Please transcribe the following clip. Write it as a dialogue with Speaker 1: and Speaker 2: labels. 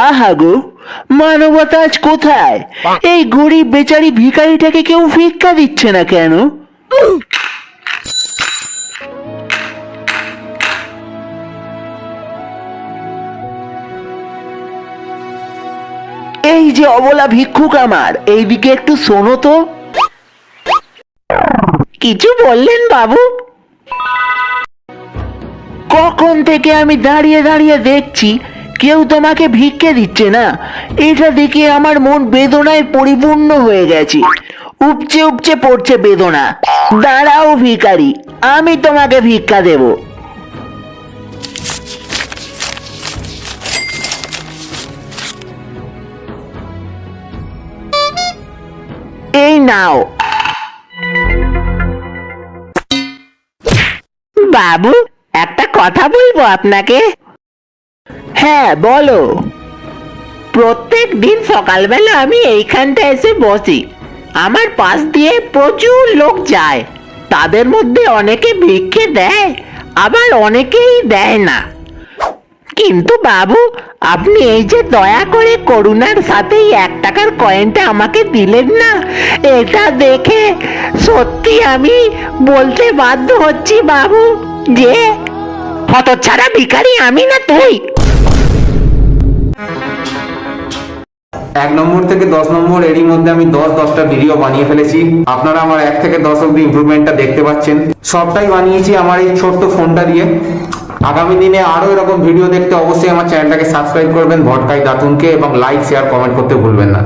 Speaker 1: আহা গো, মানবতা আজ কোথায়? এই গরিব বেচারি ভিখারিটাকে কেউ ভিক্ষা দিচ্ছে না কেন? এই যে অবলা ভিক্ষুক আমার, এইদিকে একটু শোনো তো। কিছু বললেন বাবু? কখন থেকে আমি দাঁড়িয়ে দাঁড়িয়ে দেখছি কেউ তোমাকে ভিক্ষে দিচ্ছে না। এটা দেখে আমার মন বেদনায় পরিপূর্ণ হয়ে গেছে। উপচে উপচে পড়ছে বেদনা। দাঁড়াও ভিখারি, আমি তোমাকে ভিক্ষা দেব। এই নাও। বাবু, একটা কথা বলবো আপনাকে। হ্যাঁ বলো। প্রত্যেক দিন সকালবেলা আমি এইখানটা এসে বসি। আমার পাশ দিয়ে প্রচুর লোক যায়। তাদের মধ্যে অনেকে ভিক্ষে দেয়, আবার অনেকেই দেয় না। কিন্তু বাবু, আপনি এই যে দয়া করে করুণার সাথেই 1 টাকার কয়েনটা আমাকে দিলেন না, এটা দেখে সত্যি আমি বলতে বাধ্য হচ্ছি বাবু যে হতচ্ছাড়া ভিখারি আমি না তুই।
Speaker 2: 1 নম্বর থেকে 10 নম্বর এরই মধ্যে আমি 10-10টা ভিডিও বানিয়ে ফেলেছি। আপনারা আমার 1 থেকে 10 অব্দি ইমপ্রুভমেন্টটা দেখতে পাচ্ছেন। সবটাই বানিয়েছি আমার এই ছোট্ট ফোনটা দিয়ে। আগামী দিনে আরো এরকম ভিডিও দেখতে অবশ্যই আমার চ্যানেলটাকে সাবস্ক্রাইব করবেন ভটকাই দাতুনকে, এবং লাইক শেয়ার কমেন্ট করতে ভুলবেন না।